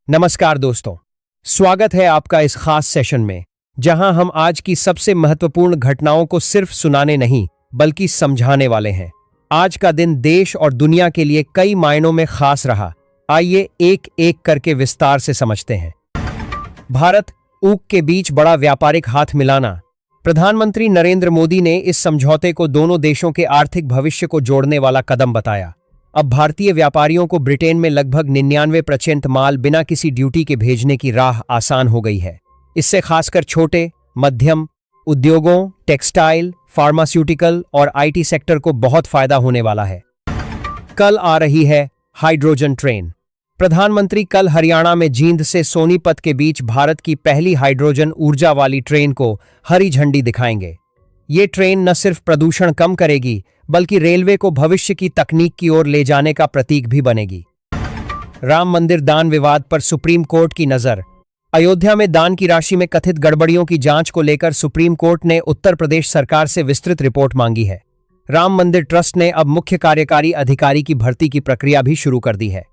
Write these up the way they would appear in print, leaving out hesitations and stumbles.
नमस्कार दोस्तों, स्वागत है आपका इस खास सेशन में जहां हम आज की सबसे महत्वपूर्ण घटनाओं को सिर्फ सुनाने नहीं बल्कि समझाने वाले हैं। आज का दिन देश और दुनिया के लिए कई मायनों में खास रहा। आइए एक एक करके विस्तार से समझते हैं। भारत ऊक के बीच बड़ा व्यापारिक हाथ मिलाना। प्रधानमंत्री नरेंद्र मोदी ने इस समझौते को दोनों देशों के आर्थिक भविष्य को जोड़ने वाला कदम बताया। अब भारतीय व्यापारियों को ब्रिटेन में लगभग 99% माल बिना किसी ड्यूटी के भेजने की राह आसान हो गई है। इससे खासकर छोटे मध्यम उद्योगों, टेक्सटाइल, फार्मास्यूटिकल और आईटी सेक्टर को बहुत फायदा होने वाला है। कल आ रही है हाइड्रोजन ट्रेन। प्रधानमंत्री कल हरियाणा में जींद से सोनीपत के बीच भारत की पहली हाइड्रोजन ऊर्जा वाली ट्रेन को हरी झंडी दिखाएंगे। ये ट्रेन न सिर्फ प्रदूषण कम करेगी बल्कि रेलवे को भविष्य की तकनीक की ओर ले जाने का प्रतीक भी बनेगी। राम मंदिर दान विवाद पर सुप्रीम कोर्ट की नजर। अयोध्या में दान की राशि में कथित गड़बड़ियों की जांच को लेकर सुप्रीम कोर्ट ने उत्तर प्रदेश सरकार से विस्तृत रिपोर्ट मांगी है। राम मंदिर ट्रस्ट ने अब मुख्य कार्यकारी अधिकारी की भर्ती की प्रक्रिया भी शुरू कर दी है।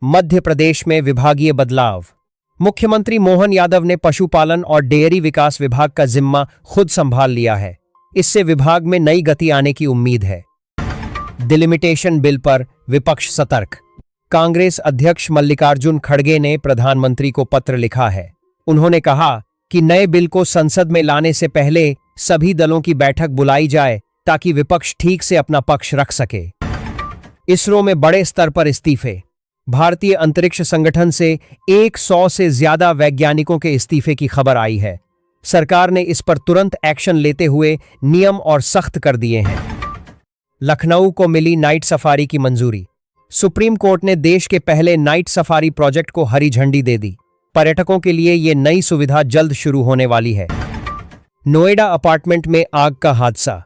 मध्य प्रदेश में विभागीय बदलाव। मुख्यमंत्री मोहन यादव ने पशुपालन और डेयरी विकास विभाग का जिम्मा खुद संभाल लिया है। इससे विभाग में नई गति आने की उम्मीद है। डिलिमिटेशन बिल पर विपक्ष सतर्क। कांग्रेस अध्यक्ष मल्लिकार्जुन खड़गे ने प्रधानमंत्री को पत्र लिखा है। उन्होंने कहा कि नए बिल को संसद में लाने से पहले सभी दलों की बैठक बुलाई जाए ताकि विपक्ष ठीक से अपना पक्ष रख सके। इसरो में बड़े स्तर पर इस्तीफे। भारतीय अंतरिक्ष संगठन से 100 से ज्यादा वैज्ञानिकों के इस्तीफे की खबर आई है। सरकार ने इस पर तुरंत एक्शन लेते हुए नियम और सख्त कर दिए हैं। लखनऊ को मिली नाइट सफारी की मंजूरी। सुप्रीम कोर्ट ने देश के पहले नाइट सफारी प्रोजेक्ट को हरी झंडी दे दी। पर्यटकों के लिए यह नई सुविधा जल्द शुरू होने वाली है। नोएडा अपार्टमेंट में आग का हादसा।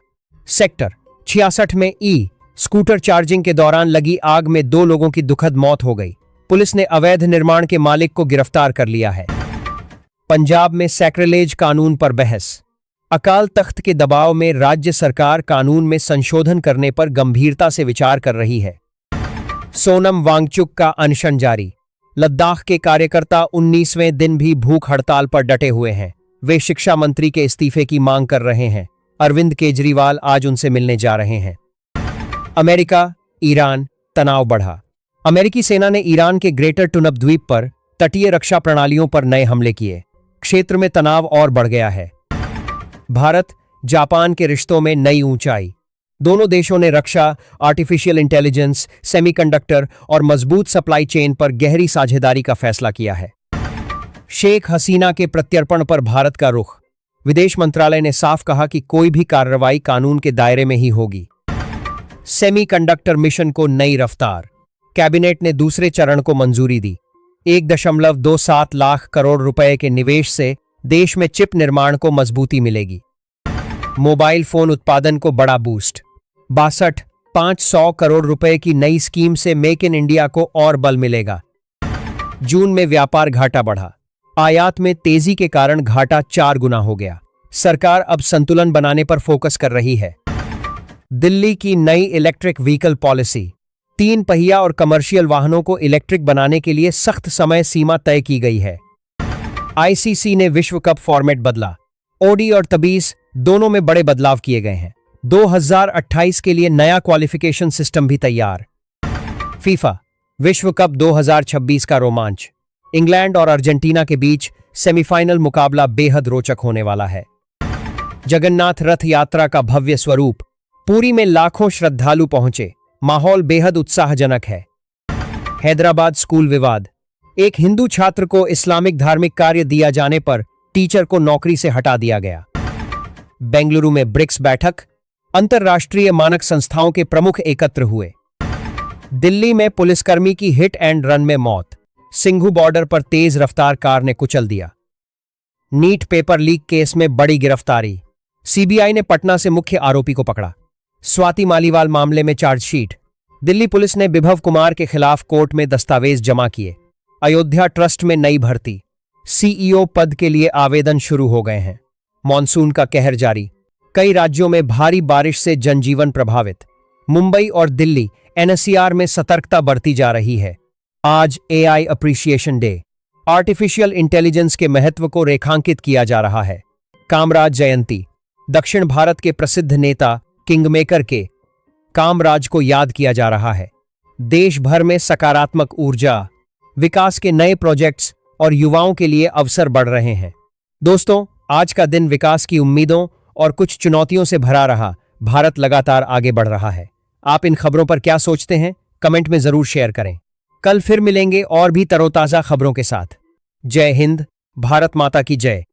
सेक्टर 66 में स्कूटर चार्जिंग के दौरान लगी आग में 2 लोगों की दुखद मौत हो गई। पुलिस ने अवैध निर्माण के मालिक को गिरफ्तार कर लिया है। पंजाब में सैक्रिलेज कानून पर बहस। अकाल तख्त के दबाव में राज्य सरकार कानून में संशोधन करने पर गंभीरता से विचार कर रही है। सोनम वांगचुक का अनशन जारी। लद्दाख के कार्यकर्ता 19वें दिन भी भूख हड़ताल पर डटे हुए हैं। वे शिक्षा मंत्री के इस्तीफे की मांग कर रहे हैं। अरविंद केजरीवाल आज उनसे मिलने जा रहे हैं। अमेरिका ईरान तनाव बढ़ा। अमेरिकी सेना ने ईरान के ग्रेटर टुनब द्वीप पर तटीय रक्षा प्रणालियों पर नए हमले किए। क्षेत्र में तनाव और बढ़ गया है। भारत जापान के रिश्तों में नई ऊंचाई। दोनों देशों ने रक्षा, आर्टिफिशियल इंटेलिजेंस, सेमीकंडक्टर और मजबूत सप्लाई चेन पर गहरी साझेदारी का फैसला किया है। शेख हसीना के प्रत्यर्पण पर भारत का रुख। विदेश मंत्रालय ने साफ कहा कि कोई भी कार्रवाई कानून के दायरे में ही होगी। सेमीकंडक्टर मिशन को नई रफ्तार। कैबिनेट ने दूसरे चरण को मंजूरी दी। 1.27 लाख करोड़ रुपए के निवेश से देश में चिप निर्माण को मजबूती मिलेगी। मोबाइल फोन उत्पादन को बड़ा बूस्ट। 62,500 करोड़ रुपए की नई स्कीम से मेक इन इंडिया को और बल मिलेगा। जून में व्यापार घाटा बढ़ा। आयात में तेजी के कारण घाटा 4 गुना हो गया। सरकार अब संतुलन बनाने पर फोकस कर रही है। दिल्ली की नई इलेक्ट्रिक व्हीकल पॉलिसी। 3 पहिया और कमर्शियल वाहनों को इलेक्ट्रिक बनाने के लिए सख्त समय सीमा तय की गई है। आईसीसी ने विश्व कप फॉर्मेट बदला। ओडी और तबीस दोनों में बड़े बदलाव किए गए हैं। 2028 के लिए नया क्वालिफिकेशन सिस्टम भी तैयार। फीफा विश्व कप 2026 का रोमांच। इंग्लैंड और अर्जेंटीना के बीच सेमीफाइनल मुकाबला बेहद रोचक होने वाला है। जगन्नाथ रथ यात्रा का भव्य स्वरूप। पुरी में लाखों श्रद्धालु पहुंचे। माहौल बेहद उत्साहजनक है। हैदराबाद स्कूल विवाद। एक हिंदू छात्र को इस्लामिक धार्मिक कार्य दिया जाने पर टीचर को नौकरी से हटा दिया गया। बेंगलुरु में ब्रिक्स बैठक। अंतरराष्ट्रीय मानक संस्थाओं के प्रमुख एकत्र हुए। दिल्ली में पुलिसकर्मी की हिट एंड रन में मौत। सिंघू बॉर्डर पर तेज रफ्तार कार ने कुचल दिया। नीट पेपर लीक केस में बड़ी गिरफ्तारी। सीबीआई ने पटना से मुख्य आरोपी को पकड़ा। स्वाति मालीवाल मामले में चार्जशीट। दिल्ली पुलिस ने विभव कुमार के खिलाफ कोर्ट में दस्तावेज जमा किए। अयोध्या ट्रस्ट में नई भर्ती। सीईओ पद के लिए आवेदन शुरू हो गए हैं। मॉनसून का कहर जारी। कई राज्यों में भारी बारिश से जनजीवन प्रभावित। मुंबई और दिल्ली एनसीआर में सतर्कता बरती जा रही है। आज AI appreciation day. Artificial intelligence के महत्व को रेखांकित किया जा रहा है। कामराज जयंती। दक्षिण भारत के प्रसिद्ध नेता किंगमेकर के कामराज को याद किया जा रहा है। देश भर में सकारात्मक ऊर्जा, विकास के नए प्रोजेक्ट्स और युवाओं के लिए अवसर बढ़ रहे हैं। दोस्तों, आज का दिन विकास की उम्मीदों और कुछ चुनौतियों से भरा रहा। भारत लगातार आगे बढ़ रहा है। आप इन खबरों पर क्या सोचते हैं? कमेंट में जरूर शेयर करें। कल फिर मिलेंगे और भी तरोताजा खबरों के साथ। जय हिंद, भारत माता की जय।